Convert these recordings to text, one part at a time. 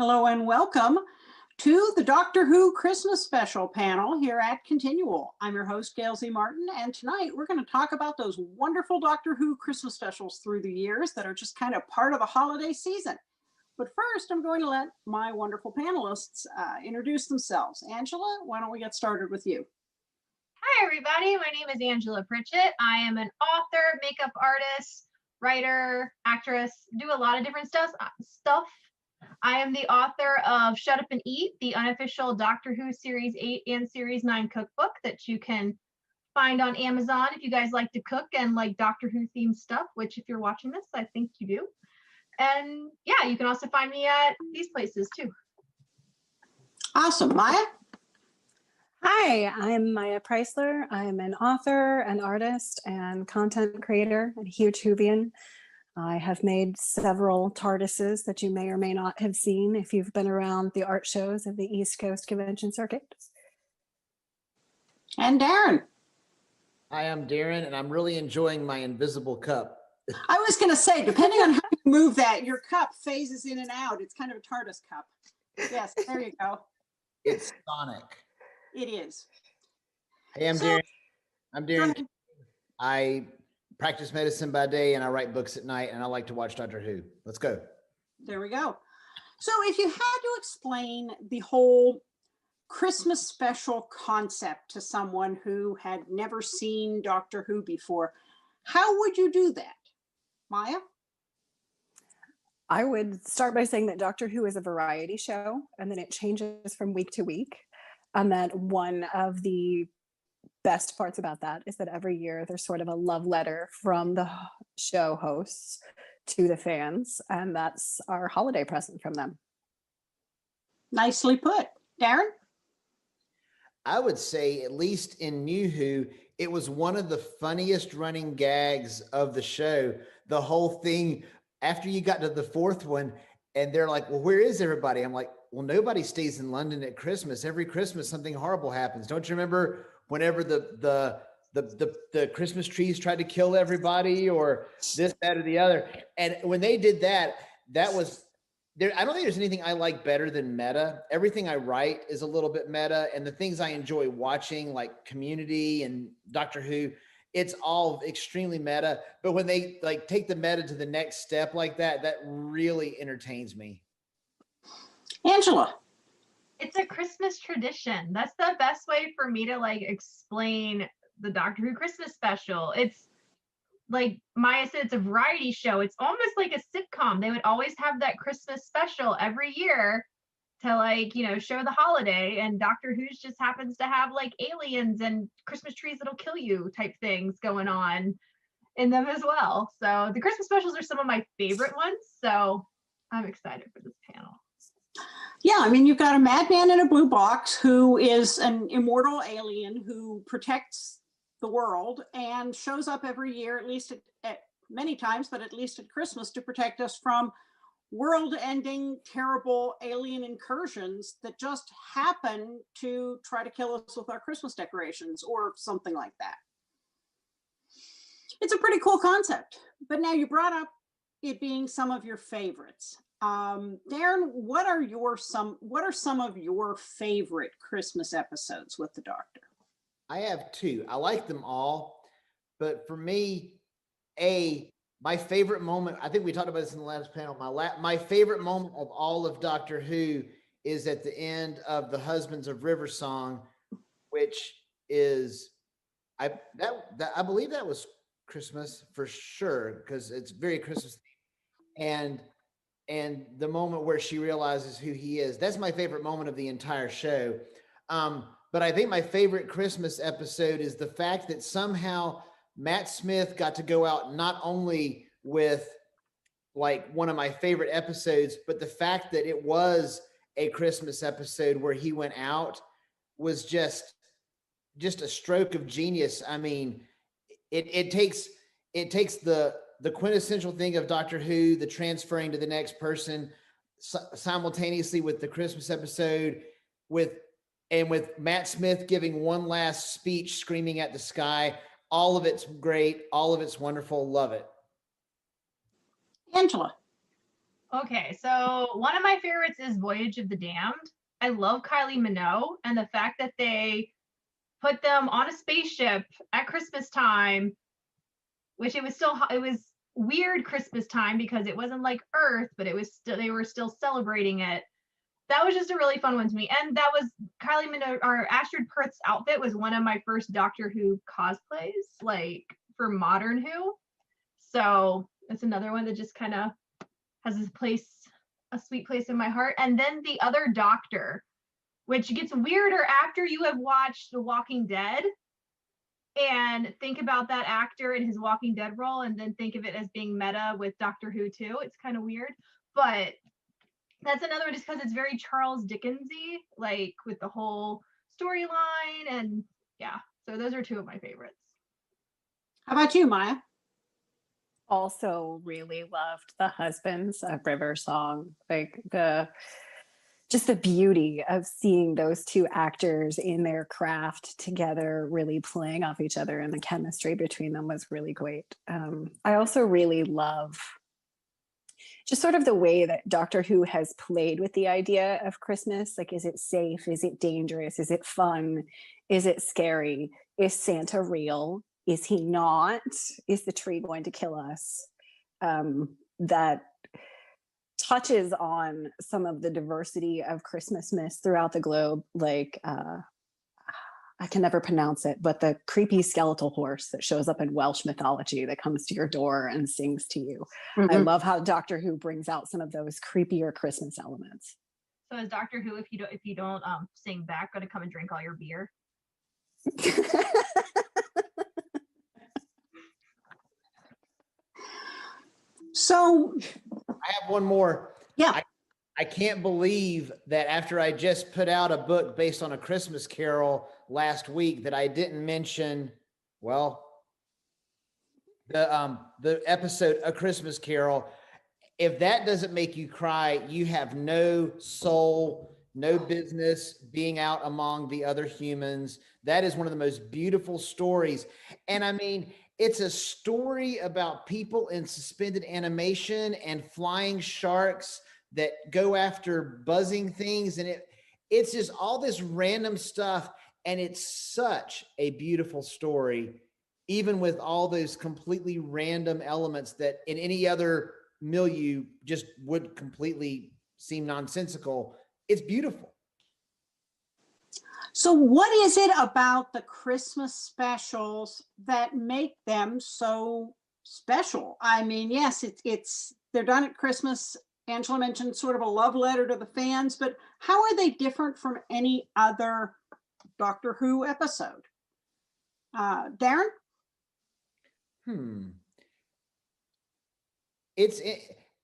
Hello and welcome to the Doctor Who Christmas Special panel here at ConTinual. I'm your host, Gail Z Martin, and tonight we're going to talk about those wonderful Doctor Who Christmas specials through the years that are just kind of part of the holiday season. But first, I'm going to let my wonderful panelists introduce themselves. Angela, why don't we get started with you? Hi, everybody. My name is Angela Pritchett. I am an author, makeup artist, writer, actress, do a lot of different stuff. I am the author of Shut Up and Eat, the unofficial Doctor Who Series 8 and Series 9 cookbook that you can find on Amazon if you guys like to cook and like Doctor Who themed stuff, which if you're watching this, I think you do. And yeah, you can also find me at these places too. Awesome. Maya? Hi, I'm Maya Preisler. I'm an author, an artist, and content creator, a huge Whovian. I have made several TARDISes that you may or may not have seen if you've been around the art shows of the East Coast Convention Circuit. And Darin. Hi, I'm Darin, and I'm really enjoying my invisible cup. I was going to say, depending on how you move that, your cup phases in and out. It's kind of a TARDIS cup. Yes, there you go. It's sonic. It is. Hey, I'm Darin. I practice medicine by day and I write books at night, and I like to watch Doctor Who. Let's go. There we go. So if you had to explain the whole Christmas special concept to someone who had never seen Doctor Who before, how would you do that? Maya? I would start by saying that Doctor Who is a variety show, and then it changes from week to week. And that one of the best parts about that is that every year there's sort of a love letter from the show hosts to the fans, and that's our holiday present from them. Nicely put. Darin? I would say, at least in New Who, it was one of the funniest running gags of the show. The whole thing, after you got to the fourth one, and they're like, well, where is everybody? I'm like, well, nobody stays in London at Christmas. Every Christmas, something horrible happens. Don't you remember whenever the Christmas trees tried to kill everybody, or this, that, or the other? And when they did that, that was there. I don't think there's anything I like better than meta. Everything I write is a little bit meta, and the things I enjoy watching, like Community and Doctor Who, it's all extremely meta. But when they like take the meta to the next step like that, that really entertains me. Angela? It's a Christmas tradition. That's the best way for me to like explain the Doctor Who Christmas special. It's like Maya said, it's a variety show. It's almost like a sitcom. They would always have that Christmas special every year to like, you know, show the holiday, and Doctor Who's just happens to have like aliens and Christmas trees that'll kill you type things going on in them as well. So the Christmas specials are some of my favorite ones. So I'm excited for this panel. Yeah, I mean, you've got a madman in a blue box who is an immortal alien who protects the world and shows up every year, at least at many times, but at least at Christmas, to protect us from world-ending, terrible alien incursions that just happen to try to kill us with our Christmas decorations or something like that. It's a pretty cool concept. But now you brought up it being some of your favorites. Darin, what are some of your favorite Christmas episodes with the Doctor? I have two. I like them all, but for me, my favorite moment, I think we talked about this in the last panel, my favorite moment of all of Doctor Who is at the end of the Husbands of River song, which is, I believe that was Christmas for sure, because it's very Christmas. And the moment where she realizes who he is, that's my favorite moment of the entire show. But I think my favorite Christmas episode is the fact that somehow Matt Smith got to go out not only with like one of my favorite episodes, but the fact that it was a Christmas episode where he went out was just a stroke of genius. I mean, it takes the quintessential thing of Doctor Who, the transferring to the next person, simultaneously with the Christmas episode, with Matt Smith giving one last speech, screaming at the sky. All of it's great. All of it's wonderful. Love it. Angela? Okay, so one of my favorites is Voyage of the Damned. I love Kylie Minogue and the fact that they put them on a spaceship at Christmas time, which it was weird Christmas time because it wasn't like Earth, but it was still, they were still celebrating it. That was just a really fun one to me. And that was Kylie Minogue, or Astrid Perth's outfit was one of my first Doctor Who cosplays, like for modern Who. So it's another one that just kind of has this place, a sweet place in my heart. And then the other Doctor, which gets weirder after you have watched The Walking Dead and think about that actor in his Walking Dead role, and then think of it as being meta with Doctor Who too. It's kind of weird, but that's another one just because it's very Charles Dickensy, like with the whole storyline. And yeah, so those are two of my favorites. How about you, Maya? Also really loved the Husbands of River Song, like just the beauty of seeing those two actors in their craft together, really playing off each other, and the chemistry between them was really great. I also really love just sort of the way that Doctor Who has played with the idea of Christmas. Like, is it safe? Is it dangerous? Is it fun? Is it scary? Is Santa real? Is he not? Is the tree going to kill us? That touches on some of the diversity of Christmas myths throughout the globe. Like, I can never pronounce it, but the creepy skeletal horse that shows up in Welsh mythology that comes to your door and sings to you. Mm-hmm. I love how Doctor Who brings out some of those creepier Christmas elements. So is Doctor Who, if you don't sing back, gonna come and drink all your beer? So I have one more. yeah, I can't believe that after I just put out a book based on A Christmas Carol last week that I didn't mention, well, the episode A Christmas Carol. If that doesn't make you cry, you have no soul, no business being out among the other humans. That is one of the most beautiful stories. And I mean, it's a story about people in suspended animation and flying sharks that go after buzzing things. And it's just all this random stuff. And it's such a beautiful story, even with all those completely random elements that in any other milieu just would completely seem nonsensical. It's beautiful. so what is it about the Christmas specials that make them so special? I mean, yes, it's they're done at Christmas. Angela mentioned sort of a love letter to the fans, but how are they different from any other Doctor Who episode? Darin?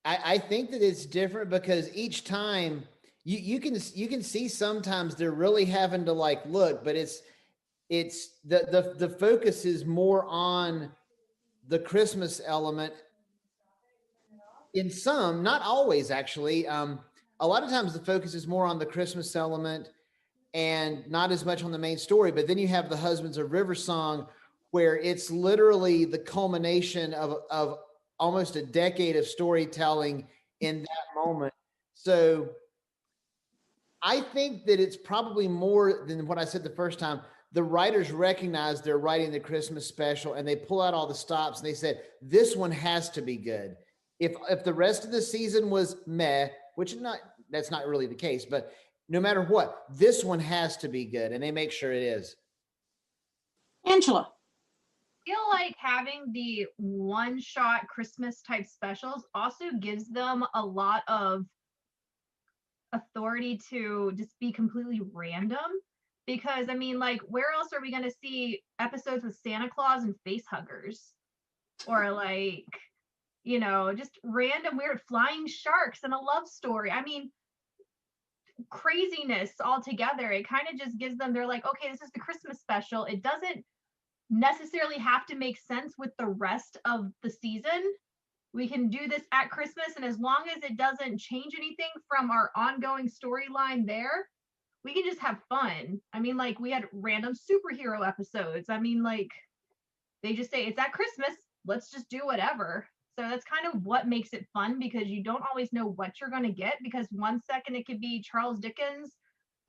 I think that it's different because each time you can see sometimes they're really having to like look, but it's the focus is more on the Christmas element. In some, not always actually. A lot of times the focus is more on the Christmas element and not as much on the main story. But then you have the Husbands of River Song, where it's literally the culmination of almost a decade of storytelling in that moment. So I think that it's probably more than what I said the first time. The writers recognize they're writing the Christmas special and they pull out all the stops and they said, this one has to be good. If the rest of the season was meh, which that's not really the case, but no matter what, this one has to be good, and they make sure it is. Angela? I feel like having the one-shot Christmas type specials also gives them a lot of authority to just be completely random. Because I mean, like, where else are we going to see episodes with Santa Claus and face huggers? Or like, you know, just random weird flying sharks and a love story. I mean, craziness altogether. It kind of just gives them, they're like, okay, this is the Christmas special. It doesn't necessarily have to make sense with the rest of the season. We can do this at Christmas, and as long as it doesn't change anything from our ongoing storyline there, we can just have fun. I mean, like, we had random superhero episodes. I mean, like, they just say it's at Christmas, let's just do whatever. So that's kind of what makes it fun, because you don't always know what you're going to get, because one second it could be Charles Dickens,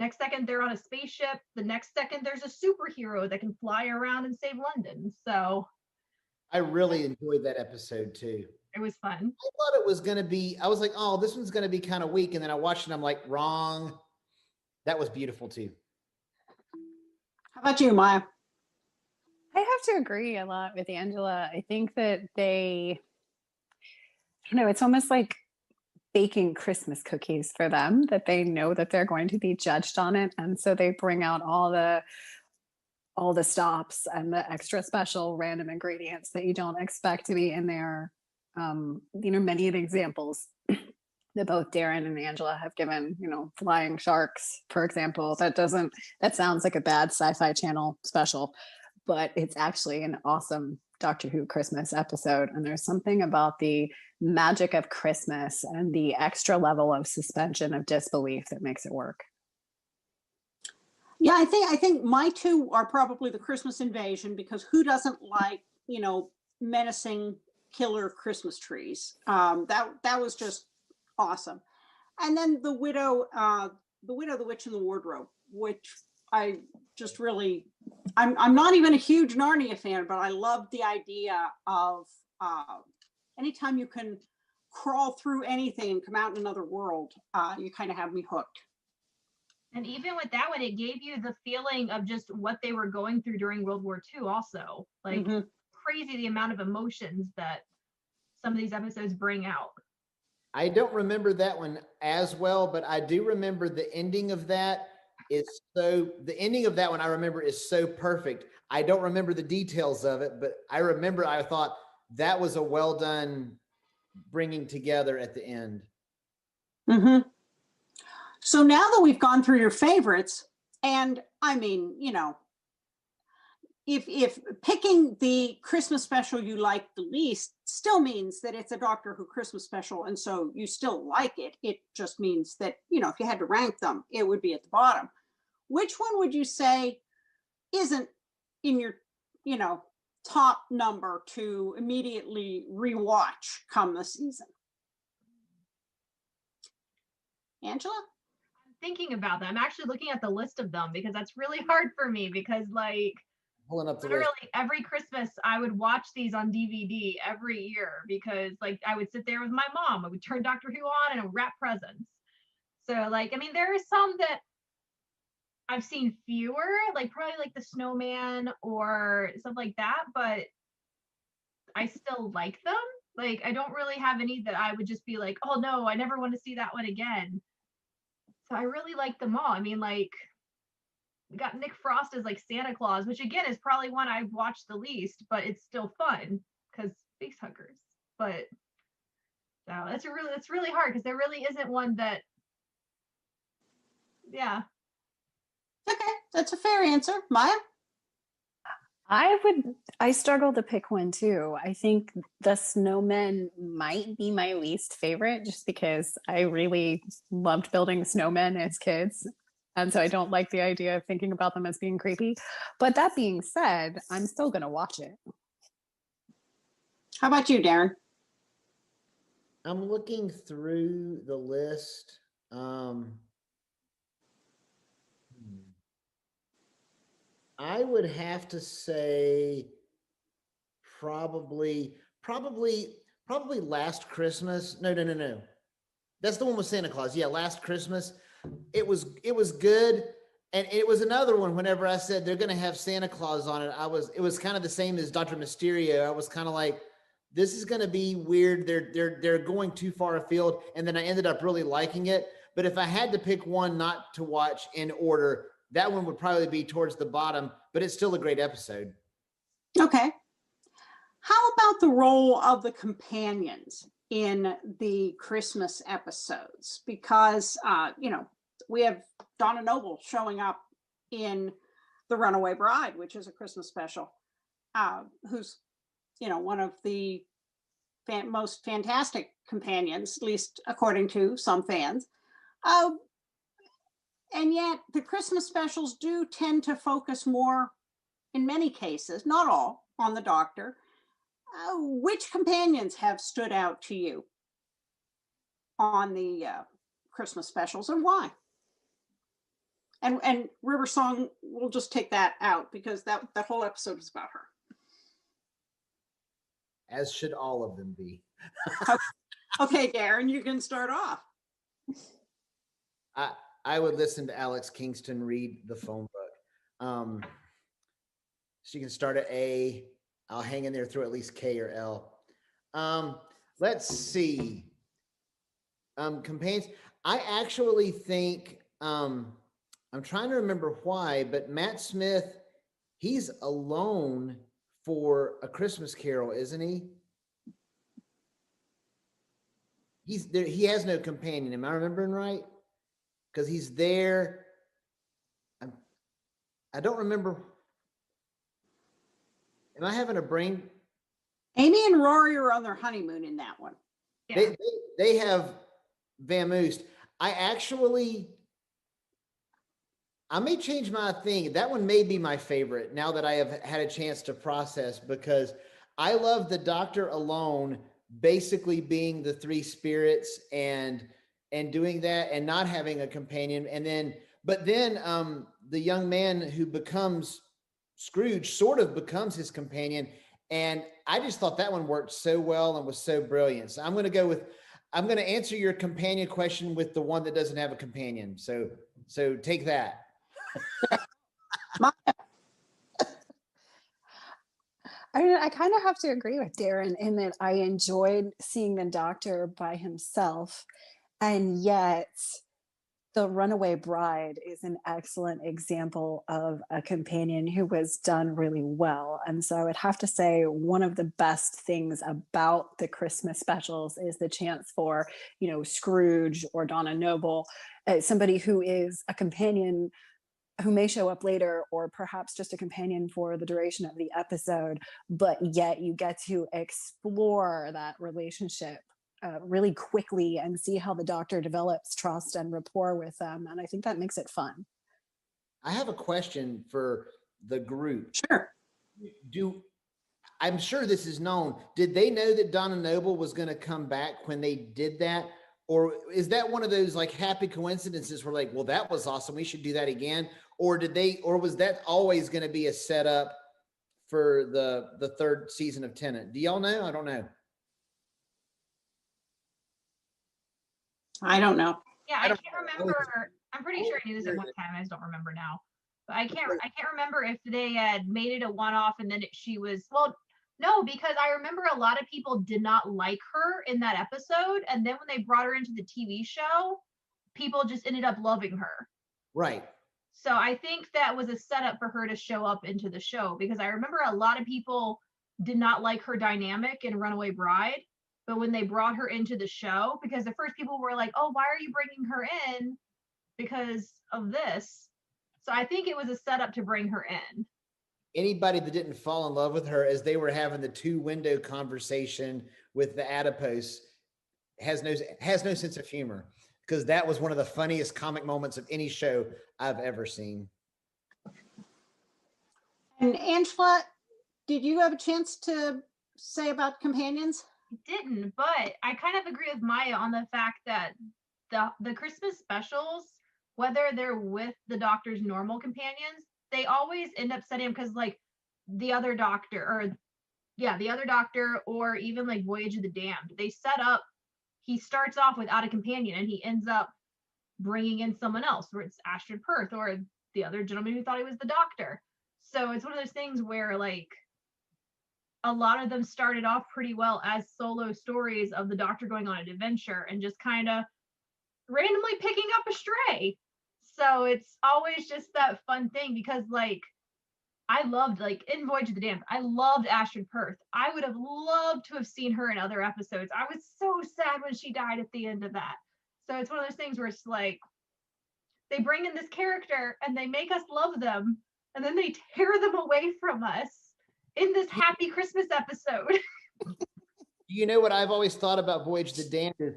next second they're on a spaceship, the next second there's a superhero that can fly around and save London. So I really enjoyed that episode too. it was fun. I thought it was going to be, I was like, oh, this one's going to be kind of weak. And then I watched it and I'm like, wrong. That was beautiful too. How about you, Maya? I have to agree a lot with Angela. I think that I don't know, it's almost like baking Christmas cookies for them, that they know that they're going to be judged on it. And so they bring out all the stops and the extra special random ingredients that you don't expect to be in there. Many of the examples that both Darin and Angela have given, flying sharks, for example, that sounds like a bad Sci-Fi Channel special, but it's actually an awesome Doctor Who Christmas episode. And there's something about the magic of Christmas and the extra level of suspension of disbelief that makes it work. Yeah, I think my two are probably the Christmas Invasion, because who doesn't like, menacing killer Christmas trees? That was just awesome. And then the Widow, the Witch, and the Wardrobe, which I just really, I'm not even a huge Narnia fan, but I love the idea of anytime you can crawl through anything and come out in another world, you kind of have me hooked. And even with that one, it gave you the feeling of just what they were going through during World War II also. Like, crazy the amount of emotions that some of these episodes bring out. I don't remember that one as well, but I do remember the ending of that the ending of that one I remember is so perfect. I don't remember the details of it, but I remember I thought that was a well done bringing together at the end. So now that we've gone through your favorites, and I mean, if picking the Christmas special you like the least still means that it's a Doctor Who Christmas special, and so you still like it, it just means that, if you had to rank them, it would be at the bottom. Which one would you say isn't in your, top number to immediately rewatch come the season? Angela? Thinking about that. I'm actually looking at the list of them, because that's really hard for me, because Pulling up the literally list. every Christmas I would watch these on DVD every year, because I would sit there with my mom, I would turn Doctor Who on and wrap presents. So there are some that I've seen fewer, probably the Snowman or stuff like that, but I still like them. I don't really have any that I would just be like, oh no, I never want to see that one again. So I really like them all. We got Nick Frost as Santa Claus, which again is probably one I've watched the least, but it's still fun because face huggers. But no, that's really hard, because there really isn't one that, yeah. Okay, that's a fair answer. Maya? I struggle to pick one too. I think the snowmen might be my least favorite, just because I really loved building snowmen as kids. And so I don't like the idea of thinking about them as being creepy. But that being said, I'm still going to watch it. How about you, Darin? I'm looking through the list. I would have to say probably Last Christmas. No. That's the one with Santa Claus. Yeah, Last Christmas. It was good. And it was another one, whenever I said they're going to have Santa Claus on it, it was kind of the same as Dr. Mysterio. I was kind of like, this is going to be weird. They're going too far afield. And then I ended up really liking it. But if I had to pick one not to watch in order, that one would probably be towards the bottom, but it's still a great episode. Okay. How about the role of the companions in the Christmas episodes? Because, we have Donna Noble showing up in The Runaway Bride, which is a Christmas special, who's, one of the most fantastic companions, at least according to some fans. And yet the Christmas specials do tend to focus more, in many cases, not all, on the Doctor. which companions have stood out to you on the Christmas specials, and why? And River Song, we'll just take that out because that whole episode was about her. As should all of them be. Okay, Darin, you can start off. I would listen to Alex Kingston read the phone book. So you can start at A. I'll hang in there through at least K or L. Let's see. Companions. I actually think, I'm trying to remember why, but Matt Smith, he's alone for A Christmas Carol, isn't he? He's there. He has no companion. Am I remembering right? Because he's there. I don't remember. Am I having a brain? Amy and Rory are on their honeymoon in that one. Yeah. They have vamoosed. I may change my thing. That one may be my favorite now that I have had a chance to process, because I love the Doctor alone basically being the three spirits and doing that and not having a companion. But then the young man who becomes Scrooge sort of becomes his companion. And I just thought that one worked so well and was so brilliant. So I'm going to answer your companion question with the one that doesn't have a companion. So take that. I kind of have to agree with Darin in that I enjoyed seeing the Doctor by himself, and yet the Runaway Bride is an excellent example of a companion who was done really well. And so I would have to say one of the best things about the Christmas specials is the chance for, Scrooge or Donna Noble, somebody who is a companion who may show up later, or perhaps just a companion for the duration of the episode, but yet you get to explore that relationship really quickly and see how the Doctor develops trust and rapport with them. And I think that makes it fun. I have a question for the group. Sure. I'm sure this is known. Did they know that Donna Noble was going to come back when they did that? Or is that one of those like happy coincidences where like, well, that was awesome, we should do that again? Or was that always going to be a setup for the third season of Tennant? Do y'all know? I don't know. I don't know. Yeah, I can't remember. I'm pretty sure I knew this at one time. I just don't remember now. But I can't remember if they had made it a one-off and then no, because I remember a lot of people did not like her in that episode, and then when they brought her into the TV show, people just ended up loving her. Right. So I think that was a setup for her to show up into the show, because I remember a lot of people did not like her dynamic in Runaway Bride, but when they brought her into the show, because the first people were like, oh, why are you bringing her in because of this? So I think it was a setup to bring her in. Anybody that didn't fall in love with her as they were having the 2-window conversation with the adipose has no sense of humor, because that was one of the funniest comic moments of any show I've ever seen. And Angela, did you have a chance to say about companions? I didn't, but I kind of agree with Maya on the fact that the Christmas specials, whether they're with the Doctor's normal companions, they always end up setting up, because like the other Doctor, or even like Voyage of the Damned, they set up, he starts off without a companion and he ends up bringing in someone else, where it's Ashton Perth or the other gentleman who thought he was the Doctor. So it's one of those things where like a lot of them started off pretty well as solo stories of the Doctor going on an adventure and just kind of randomly picking up a stray. So it's always just that fun thing, because like I loved, like in Voyage of the Damned, I loved Ashton Perth. I would have loved to have seen her in other episodes. I was so sad when she died at the end of that. So it's one of those things where it's like they bring in this character and they make us love them, and then they tear them away from us in this happy Christmas episode. You know what I've always thought about Voyage of the Damned is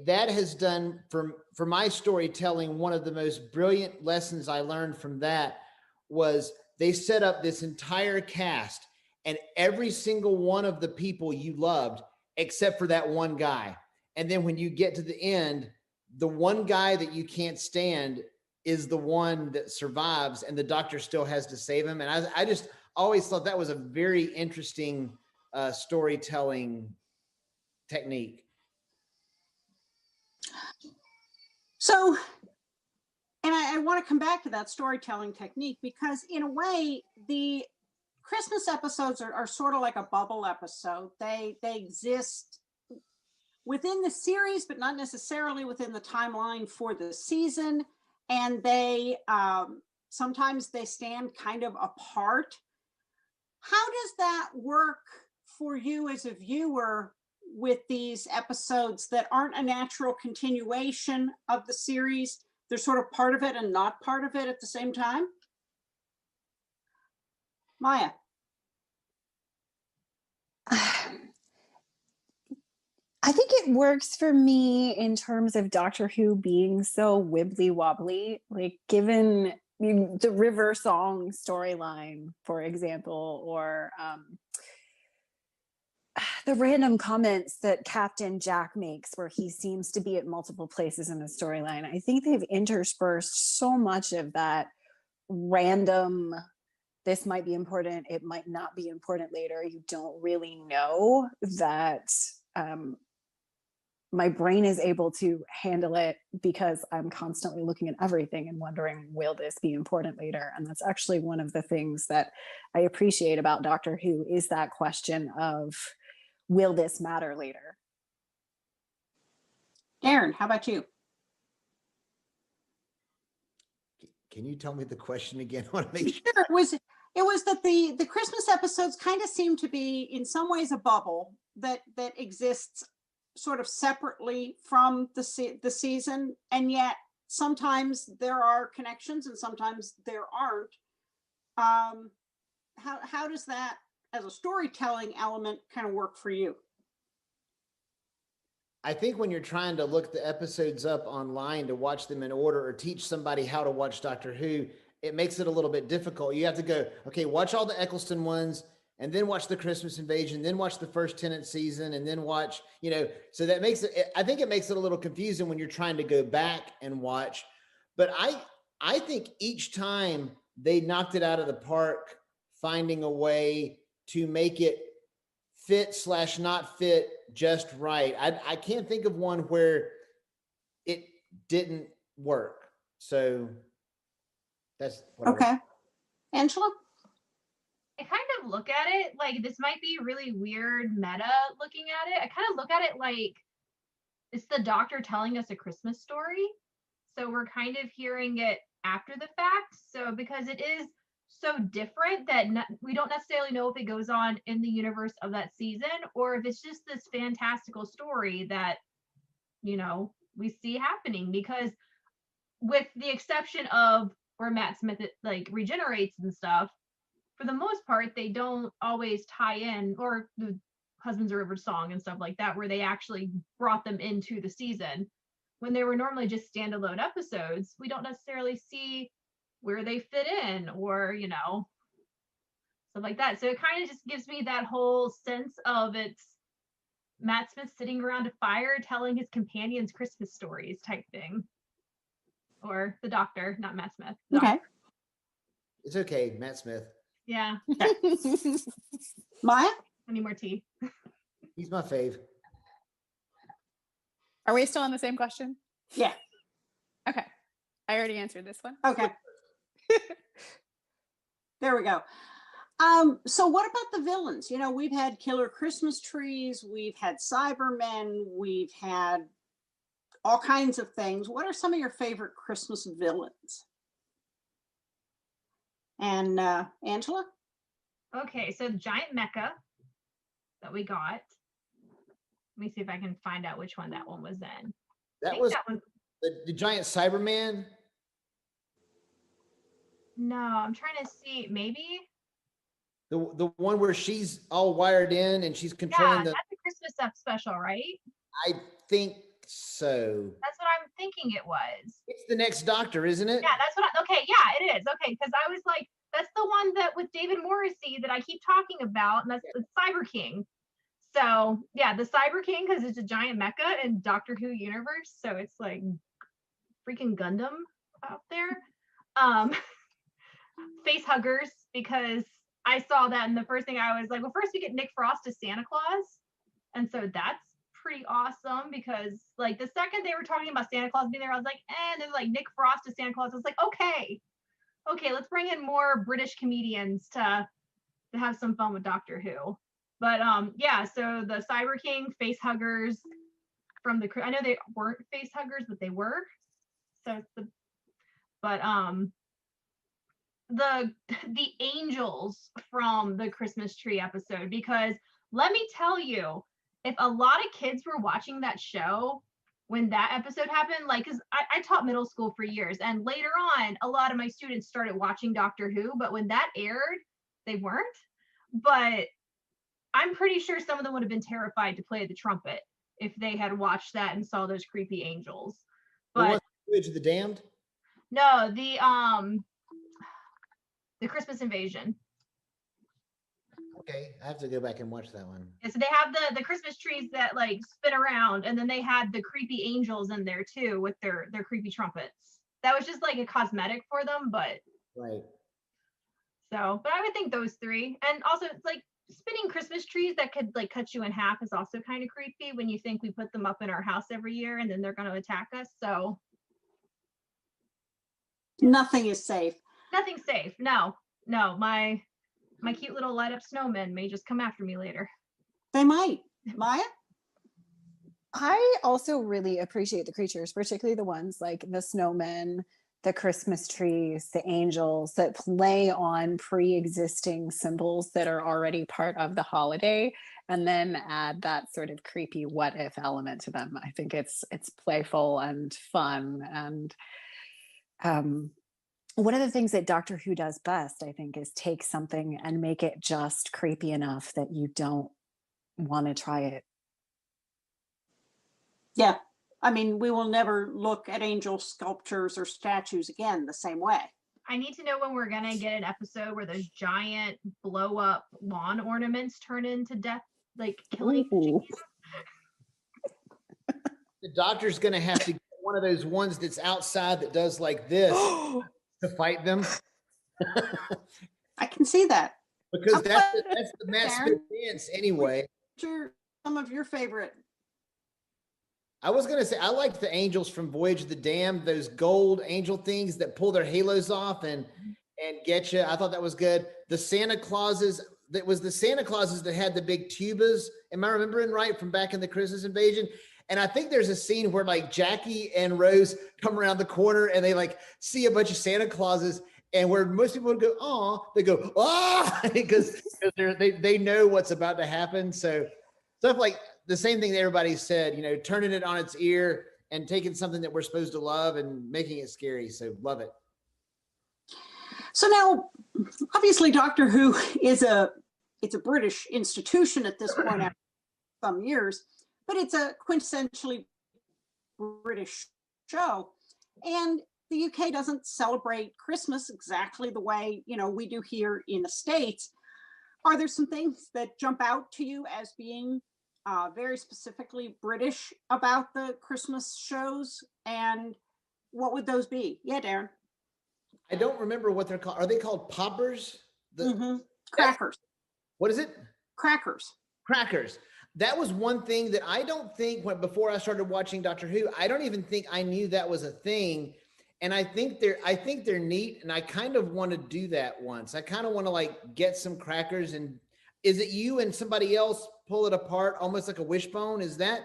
that has done for my storytelling, one of the most brilliant lessons I learned from that was they set up this entire cast and every single one of the people you loved, except for that one guy. And then when you get to the end, the one guy that you can't stand is the one that survives, and the doctor still has to save him. And I just always thought that was a very interesting storytelling technique. So, and I want to come back to that storytelling technique, because in a way, the Christmas episodes are sort of like a bubble episode. They exist within the series, but not necessarily within the timeline for the season. And they sometimes they stand kind of apart. How does that work for you as a viewer with these episodes that aren't a natural continuation of the series? They're sort of part of it and not part of it at the same time. Maya. I think it works for me in terms of Doctor Who being so wibbly wobbly, like given the River Song storyline, for example, or the random comments that Captain Jack makes where he seems to be at multiple places in the storyline. I think they've interspersed so much of that random, this might be important, it might not be important later, you don't really know, that my brain is able to handle it because I'm constantly looking at everything and wondering, will this be important later? And that's actually one of the things that I appreciate about Doctor Who, is that question of, will this matter later? Darin, how about you? Can you tell me the question again? I want to make sure. Sure. It was that the Christmas episodes kind of seem to be in some ways a bubble that exists sort of separately from the season, and yet sometimes there are connections and sometimes there aren't. How does that as a storytelling element kind of work for you? I think when you're trying to look the episodes up online to watch them in order, or teach somebody how to watch Doctor Who, it makes it a little bit difficult. You have to go, okay, watch all the Eccleston ones, and then watch the Christmas Invasion, then watch the first Tennant season, and then watch, so that makes it, I think it makes it a little confusing when you're trying to go back and watch. But I think each time they knocked it out of the park, finding a way to make it fit/not fit just right. I can't think of one where it didn't work. So that's okay. Angela? I kind of look at it like, this might be really weird meta looking at it. I kind of look at it like it's the doctor telling us a Christmas story. So we're kind of hearing it after the fact. So because it is so different that we don't necessarily know if it goes on in the universe of that season, or if it's just this fantastical story that, we see happening. Because with the exception of where Matt Smith like regenerates and stuff, for the most part, they don't always tie in, or the Husbands of River Song and stuff like that, where they actually brought them into the season. When they were normally just standalone episodes, we don't necessarily see where they fit in, or, stuff like that. So it kind of just gives me that whole sense of, it's Matt Smith sitting around a fire telling his companions Christmas stories type thing. Or the doctor, not Matt Smith. Okay. It's okay, Matt Smith. Yeah. Maya? I need more tea. He's my fave. Are we still on the same question? Yeah. Okay. I already answered this one. Okay. There we go. So what about the villains? We've had killer Christmas trees, we've had Cybermen, we've had all kinds of things. What are some of your favorite Christmas villains? And Angela? Okay, so the giant mecha that we got. Let me see if I can find out which one that one was in. That was the giant Cyberman. No, I'm trying to see. Maybe The one where she's all wired in and she's controlling that's a Christmas up special, right? I think so. That's what I'm thinking it was. It's the next Doctor, isn't it? Yeah, that's what okay, yeah, it is. Okay, because I was like, That's the one that with David Morrissey that I keep talking about, and that's the Cyber King. So yeah, the Cyber King, because it's a giant mecha in Doctor Who universe, so it's like freaking Gundam out there. Face huggers, because I saw that, and the first thing I was like, well, first we get Nick Frost as Santa Claus, and so that's pretty awesome, because like the second they were talking about Santa Claus being there, I was like, and then like Nick Frost as Santa Claus, I was like, okay, let's bring in more British comedians to have some fun with Doctor Who. But yeah, so the Cyber King face huggers from the, I know they weren't face huggers, but they were. So it's the, but the angels from the Christmas tree episode, because let me tell you, if a lot of kids were watching that show when that episode happened, like, because I taught middle school for years, and later on a lot of my students started watching Doctor Who, but when that aired they weren't. But I'm pretty sure some of them would have been terrified to play the trumpet if they had watched that and saw those creepy angels. But Voyage of the Damned? No, the Christmas Invasion. Okay, I have to go back and watch that one. Yeah, so they have the Christmas trees that like spin around, and then they had the creepy angels in there too with their creepy trumpets. That was just like a cosmetic for them, but right. So, but I would think those three, and also it's like spinning Christmas trees that could like cut you in half is also kind of creepy when you think we put them up in our house every year and then they're going to attack us. So nothing is safe. Nothing's safe. No, my cute little light up snowmen may just come after me later. They might. Maya? I also really appreciate the creatures, particularly the ones like the snowmen, the Christmas trees, the angels that play on pre-existing symbols that are already part of the holiday, and then add that sort of creepy what if element to them. I think it's playful and fun. And one of the things that Doctor Who does best, I think, is take something and make it just creepy enough that you don't want to try it. Yeah. I mean, we will never look at angel sculptures or statues again the same way. I need to know when we're going to get an episode where those giant blow up lawn ornaments turn into death, like killing. The Doctor's going to have to get one of those ones that's outside that does like this to fight them. I can see that. Because that's the Matt Smith dance anyway. Some of your favorite. I was going to say, I liked the angels from Voyage of the Damned, those gold angel things that pull their halos off and get you. I thought that was good. The Santa Clauses, that was the Santa Clauses that had the big tubas. Am I remembering right from back in the Christmas Invasion? And I think there's a scene where like Jackie and Rose come around the corner and they like see a bunch of Santa Clauses, and where most people would go, "Aw," they go, "Ah," because they know what's about to happen. So stuff like the same thing that everybody said, you know, turning it on its ear and taking something that we're supposed to love and making it scary. So love it. So now, obviously, Doctor Who is it's a British institution at this point after some years, but it's a quintessentially British show. And the UK doesn't celebrate Christmas exactly the way, you know, we do here in the States. Are there some things that jump out to you as being very specifically British about the Christmas shows, and what would those be? Yeah, Darin. I don't remember what they're called. Are they called poppers? Crackers. What is it? Crackers. Crackers. That was one thing that I don't think before I started watching Doctor Who, I don't even think I knew that was a thing. And I think they're neat, and I kind of want to do that once. I kind of want to like get some crackers, and is it you and somebody else pull it apart almost like a wishbone? Is that,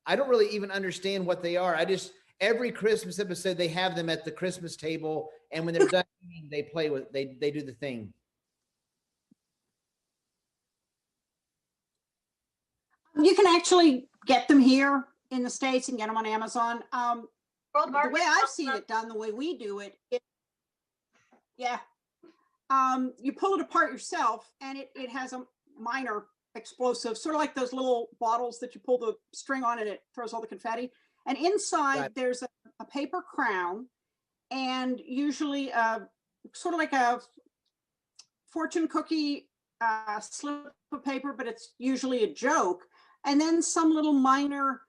I don't really even understand what they are. I just, every Christmas episode, they have them at the Christmas table, and when they're done eating, they play with, they do the thing. You can actually get them here in the States and get them on Amazon. The way I've seen it done, the way we do it, yeah. You pull it apart yourself, and it has a minor explosive, sort of like those little bottles that you pull the string on and it throws all the confetti. And inside there's a paper crown, and usually sort of like a fortune cookie slip of paper, but it's usually a joke. And then some little minor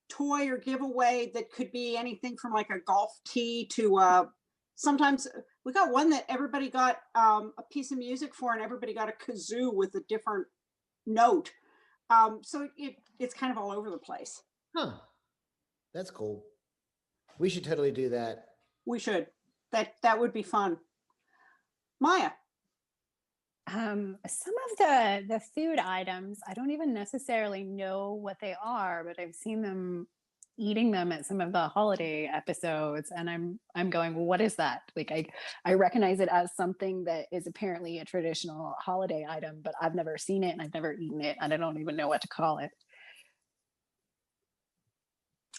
toy or giveaway that could be anything from like a golf tee to sometimes we got one that everybody got a piece of music for, and everybody got a kazoo with a different note. So it's kind of all over the place. Huh. That's cool. We should totally do that. We should. That would be fun. Maya. Some of the food items, I don't even necessarily know what they are, but I've seen them eating them at some of the holiday episodes, and I'm going, well, what is that? Like I recognize it as something that is apparently a traditional holiday item, but I've never seen it and I've never eaten it, and I don't even know what to call it.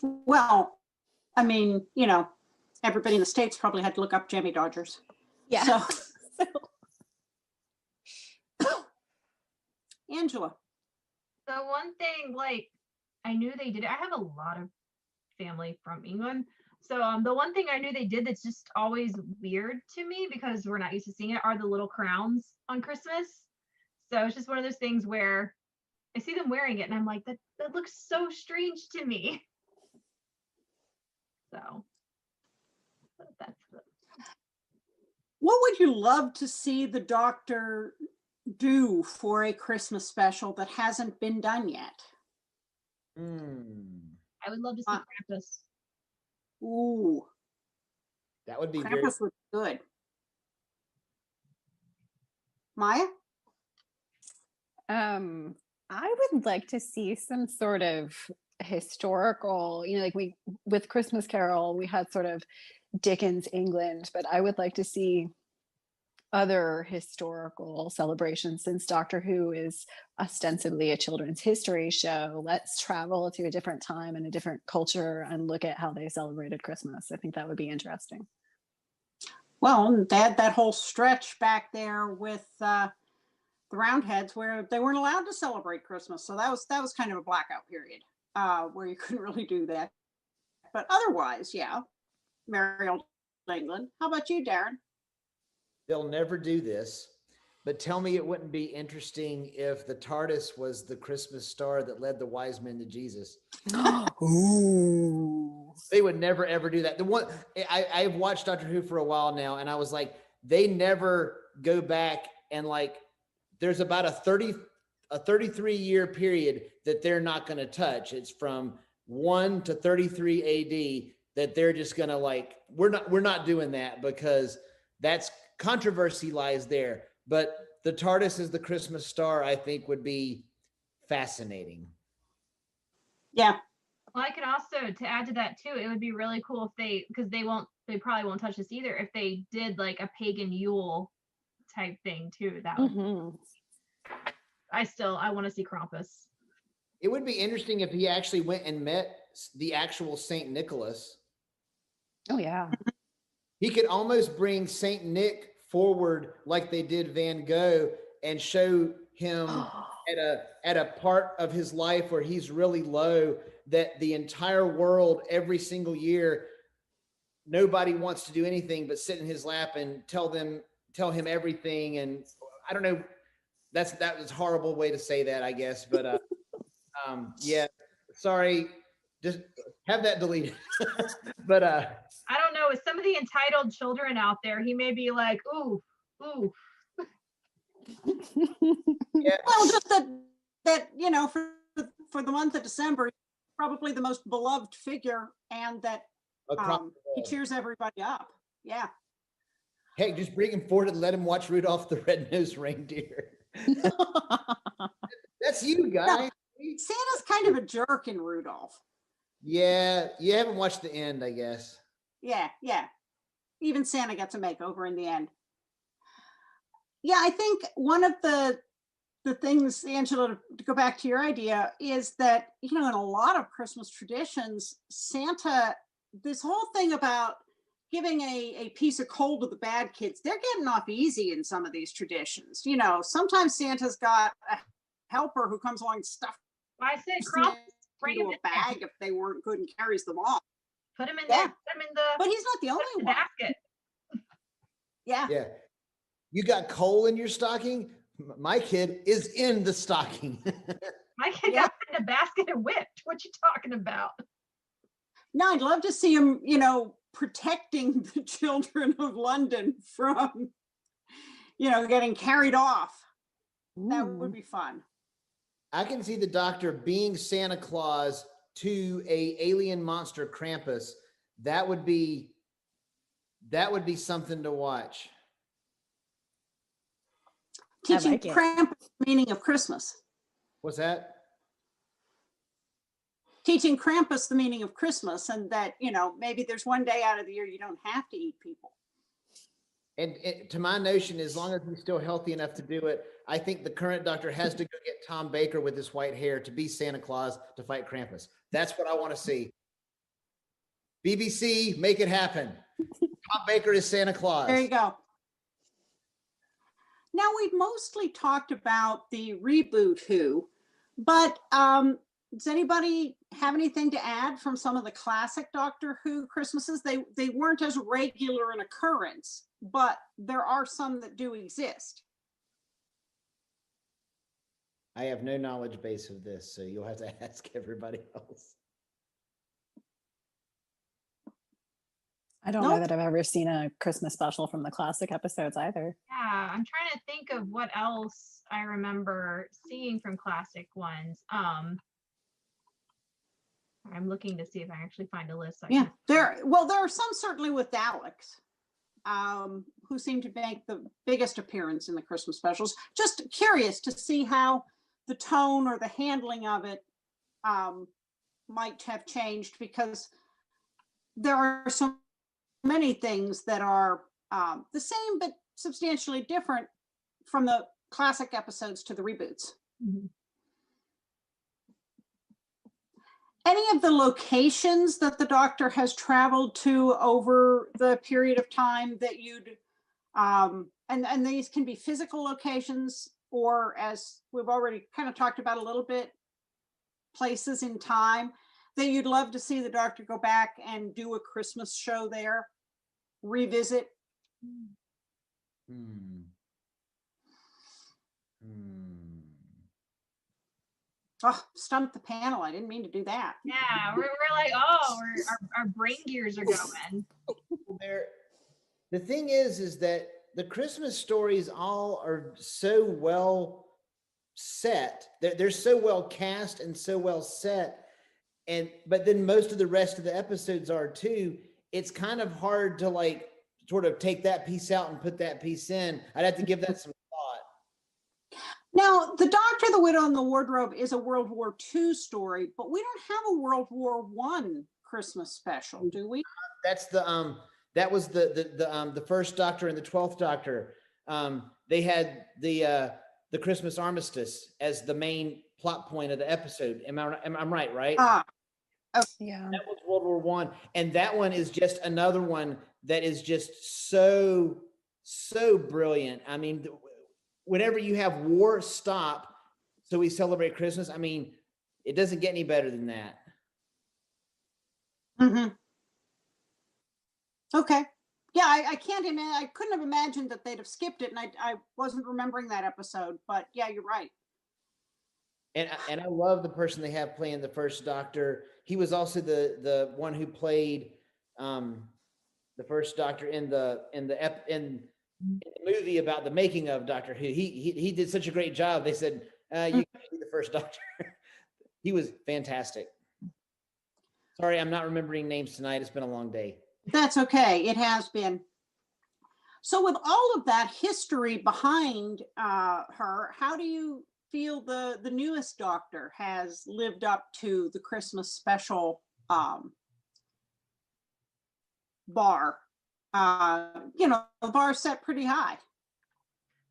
Well, I mean, you know, everybody in the States probably had to look up Jammy Dodgers. Yeah. So, Angela. The one thing, like, I knew they did it. I have a lot of family from England. So the one thing I knew they did that's just always weird to me because we're not used to seeing it are the little crowns on Christmas. So it's just one of those things where I see them wearing it and I'm like, that looks so strange to me. So that's good. What would you love to see the Doctor do for a Christmas special that hasn't been done yet? I would love to see Krampus. Ooh, That would be very. Krampus looks good. Maya? I would like to see some sort of historical, you know, like with Christmas Carol, we had sort of Dickens England, but I would like to see other historical celebrations since Doctor Who is ostensibly a children's history show. Let's travel to a different time and a different culture and look at how they celebrated Christmas. I think that would be interesting. Well, that whole stretch back there with the Roundheads where they weren't allowed to celebrate Christmas. So that was kind of a blackout period where you couldn't really do that. But otherwise, yeah, merry old England. How about you, Darin? They'll never do this, but tell me it wouldn't be interesting if the TARDIS was the Christmas star that led the wise men to Jesus. Ooh. They would never, ever do that. The one I've watched Doctor Who for a while now, and I was like, they never go back and like, there's about a 33-year period that they're not going to touch. It's from 1 to 33 AD that they're just going to like, we're not doing that because that's controversy lies there. But the TARDIS as the Christmas star, I think would be fascinating. Yeah. Well, I could also, to add to that too, it would be really cool if because they probably won't touch this either, if they did like a pagan Yule type thing too. That would, I want to see Krampus. It would be interesting if he actually went and met the actual Saint Nicholas. Oh yeah. He could almost bring Saint Nick forward like they did Van Gogh and show him at a part of his life where he's really low, that the entire world every single year, nobody wants to do anything but sit in his lap and tell him everything. And I don't know, that was a horrible way to say that, I guess, but yeah, sorry, just have that deleted. But I don't know, with some of the entitled children out there, he may be like, ooh. yeah. Well, just that you know, for the month of December, probably the most beloved figure, and that he cheers everybody up. Yeah. Hey, just bring him forward and let him watch Rudolph the Red-Nosed Reindeer. That's you guys. No, Santa's kind of a jerk in Rudolph. Yeah, you haven't watched the end, I guess. Yeah. Even Santa gets a makeover in the end. Yeah, I think one of the things, Angela, to go back to your idea, is that, you know, in a lot of Christmas traditions, Santa, this whole thing about giving a piece of coal to the bad kids, they're getting off easy in some of these traditions. You know, sometimes Santa's got a helper who comes along and stuffs I said them Krampus, bring him into in a bag if they weren't good and carries them off. Put him in Yeah. there. Put him in But he's not the only the one. basket. Yeah. Yeah. You got coal in your stocking? My kid is in the stocking. My kid got put in a basket and whipped. What you talking about? No, I'd love to see him, you know, protecting the children of London from, you know, getting carried off. That would be fun. I can see the Doctor being Santa Claus to a alien monster Krampus. That would be something to watch. Teaching like it. Krampus the meaning of Christmas. What's that? Teaching Krampus the meaning of Christmas, and that, you know, maybe there's one day out of the year you don't have to eat people. And to my notion, as long as he's still healthy enough to do it, I think the current Doctor has to go get Tom Baker with his white hair to be Santa Claus to fight Krampus. That's what I want to see. BBC, make it happen. Tom Baker is Santa Claus. There you go. Now, we've mostly talked about the reboot Who, but does anybody have anything to add from some of the classic Doctor Who Christmases? They weren't as regular an occurrence, but there are some that do exist. I have no knowledge base of this, so you'll have to ask everybody else. I don't know that I've ever seen a Christmas special from the classic episodes either. Yeah, I'm trying to think of what else I remember seeing from classic ones. I'm looking to see if I actually find a list. Yeah, there are some certainly with Daleks, who seem to make the biggest appearance in the Christmas specials. Just curious to see how the tone or the handling of it might have changed, because there are so many things that are the same but substantially different from the classic episodes to the reboots. Mhm. Any of the locations that the Doctor has traveled to over the period of time that you'd, and these can be physical locations, or, as we've already kind of talked about a little bit, places in time that you'd love to see the Doctor go back and do a Christmas show there, revisit? Oh, stumped the panel. I didn't mean to do that. Yeah, we're like, oh, our brain gears are going. The thing is that the Christmas stories all are so well set. They're so well cast and so well set. But then most of the rest of the episodes are too. It's kind of hard to like sort of take that piece out and put that piece in. I'd have to give that some thought. Now, The Doctor, the Widow, and the Wardrobe is a World War II story, but we don't have a World War I Christmas special, do we? That's the that was the first Doctor and the 12th Doctor. They had the Christmas armistice as the main plot point of the episode. I'm right? Okay. Yeah. That was World War I, and that one is just another one that is just so brilliant. I mean, whenever you have war stop, so we celebrate Christmas. I mean, it doesn't get any better than that. Mm-hmm. Okay. Yeah, I can't imagine. I couldn't have imagined that they'd have skipped it, and I wasn't remembering that episode. But yeah, you're right. And I love the person they have playing the first Doctor. He was also the one who played the first Doctor in the movie about the making of Doctor Who. He did such a great job. They said you can be the first Doctor. He was fantastic. Sorry, I'm not remembering names tonight. It's been a long day. That's okay. It has been. So with all of that history behind her, how do you feel the newest Doctor has lived up to the Christmas special bar? The bar set pretty high.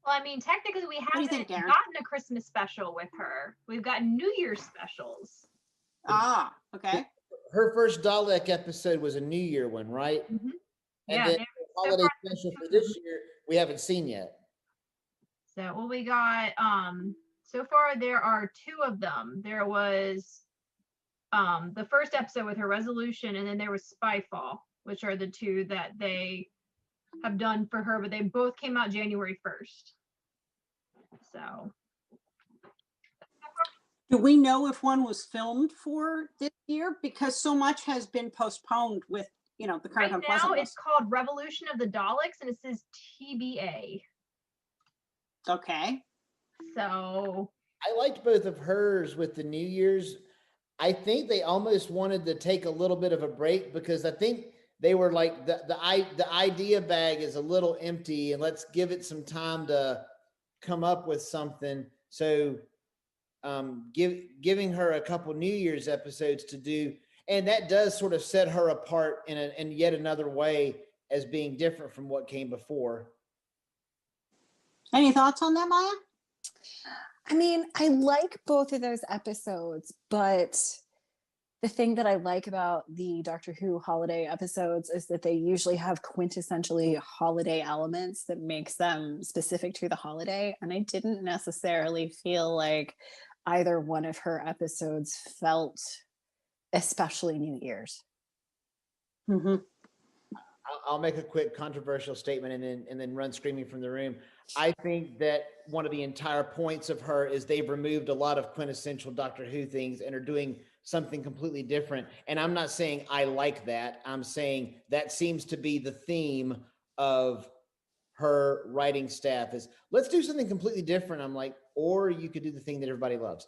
Well, I mean, technically, we do you haven't think, Darin? gotten a Christmas special with her. We've got New Year's specials. Ah, okay. Her first Dalek episode was a New Year one, right? Mm-hmm. And Yeah, then they- the holiday special for this year we haven't seen yet. So, well, we got so far there are two of them. There was the first episode with her resolution, and then there was Spyfall, which are the two that they have done for her, but they both came out January 1st. So Do we know if one was filmed for this year? Because so much has been postponed with, the current right now unpleasantness. it's called Revolution of the Daleks, and it says TBA. Okay. So I liked both of hers with the New Year's. I think they almost wanted to take a little bit of a break because I think they were like the idea bag is a little empty and let's give it some time to come up with something. So giving her a couple New Year's episodes to do, and that does sort of set her apart in yet another way as being different from what came before. Any thoughts on that, Maya? I mean, I like both of those episodes, but the thing that I like about the Doctor Who holiday episodes is that they usually have quintessentially holiday elements that makes them specific to the holiday. And I didn't necessarily feel like either one of her episodes felt especially New Year's. Mm-hmm. I'll make a quick controversial statement and then run screaming from the room. I think that one of the entire points of her is they've removed a lot of quintessential Doctor Who things and are doing something completely different. And I'm not saying I like that. I'm saying that seems to be the theme of her writing staff is let's do something completely different. I'm like, or you could do the thing that everybody loves.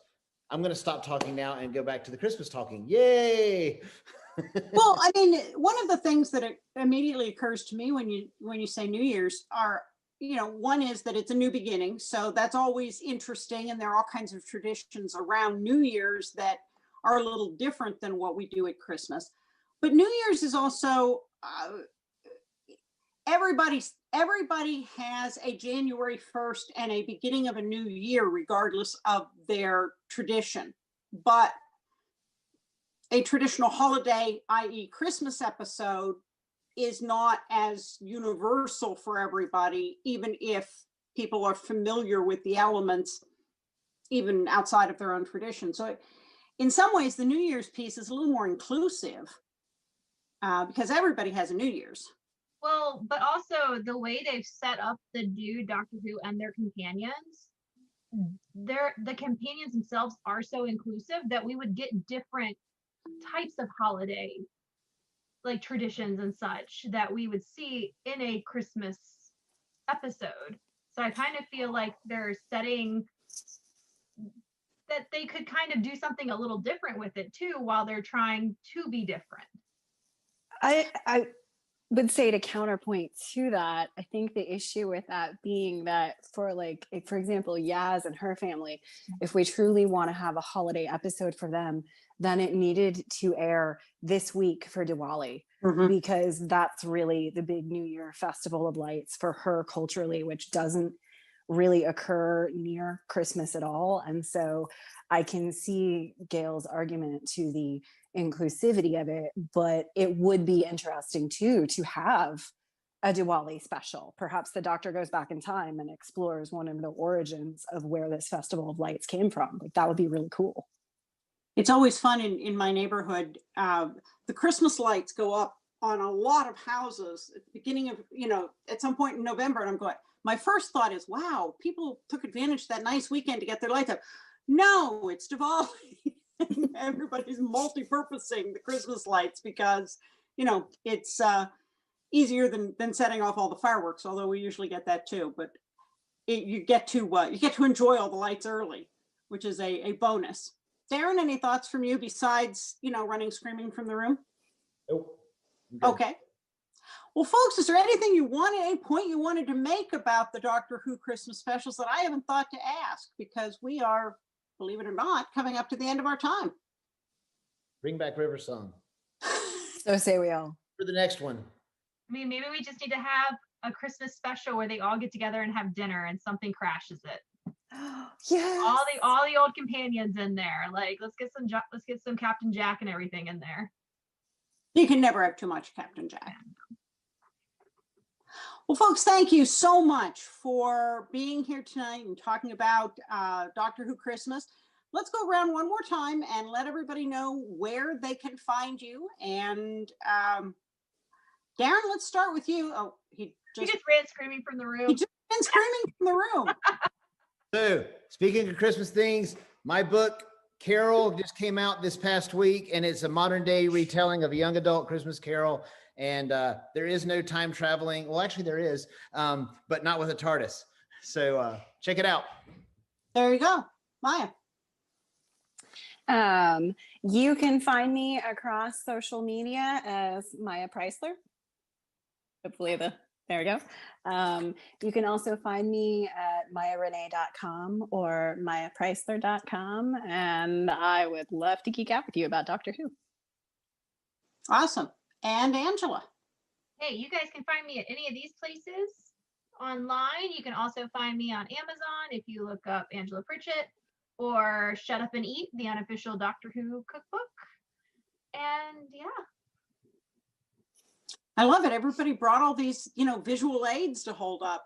I'm going to stop talking now and go back to the Christmas talking. Yay. Well, I mean, one of the things that immediately occurs to me when you say New Year's are, one is that it's a new beginning. So that's always interesting. And there are all kinds of traditions around New Year's that are a little different than what we do at Christmas. But New Year's is also, everybody has a January 1st and a beginning of a new year, regardless of their tradition. But a traditional holiday, i.e. Christmas episode, is not as universal for everybody, even if people are familiar with the elements, even outside of their own tradition. So in some ways, the New Year's piece is a little more inclusive because everybody has a New Year's. well, but also the way they've set up the new Doctor Who and their companions, the companions themselves are so inclusive that we would get different types of holiday like traditions and such that we would see in a Christmas episode. So I kind of feel like they're setting that they could kind of do something a little different with it too while they're trying to be different. I would say to counterpoint to that, I think the issue with that being that for example, Yaz and her family, if we truly want to have a holiday episode for them, then it needed to air this week for Diwali, because that's really the big New Year festival of lights for her culturally, which doesn't really occur near Christmas at all. And so I can see Gail's argument to the inclusivity of it, but it would be interesting too to have a Diwali special. Perhaps the Doctor goes back in time and explores one of the origins of where this festival of lights came from. Like, that would be really cool. It's always fun in my neighborhood. The Christmas lights go up on a lot of houses at the beginning of, at some point in November. And I'm going, my first thought is, wow, people took advantage of that nice weekend to get their lights up. No, it's Diwali. Everybody's multi-purposing the Christmas lights because, it's easier than setting off all the fireworks, although we usually get that too. But you get to enjoy all the lights early, which is a bonus. Darin, any thoughts from you besides, running screaming from the room? Nope. Okay. Well, folks, is there any point you wanted to make about the Doctor Who Christmas specials that I haven't thought to ask? Because we are, believe it or not, coming up to the end of our time. Bring back River Song So say we all. for the next one. I mean, maybe we just need to have a Christmas special where they all get together and have dinner and something crashes it. Yeah. All the old companions in there. Like, let's get some Captain Jack and everything in there. You can never have too much Captain Jack. Well, folks, thank you so much for being here tonight and talking about Doctor Who Christmas. Let's go around one more time and let everybody know where they can find you. And Darin, let's start with you. Oh, he He just ran screaming from the room. He just been screaming from the room. So, speaking of Christmas things, my book Carol just came out this past week, and it's a modern day retelling of a young adult Christmas Carol. And there is no time traveling. Well, actually, there is, but not with a TARDIS. So check it out. There you go, Maya. You can find me across social media as Maya Preisler. Hopefully there we go. You can also find me at mayarenee.com or mayapreisler.com. And I would love to geek out with you about Doctor Who. Awesome. And Angela. Hey, you guys can find me at any of these places online. You can also find me on Amazon if you look up Angela Pritchett, or Shut Up and Eat, the unofficial Doctor Who cookbook. And yeah. I love it. Everybody brought all these, visual aids to hold up.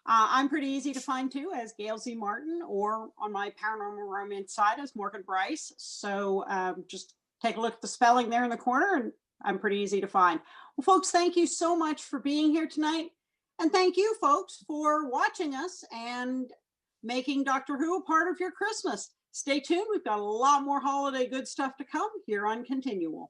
I'm pretty easy to find too, as Gail Z Martin, or on my paranormal romance side as Morgan Bryce. So just take a look at the spelling there in the corner, and I'm pretty easy to find. Well, folks, thank you so much for being here tonight. And thank you, folks, for watching us and making Doctor Who a part of your Christmas. Stay tuned. We've got a lot more holiday good stuff to come here on ConTinual.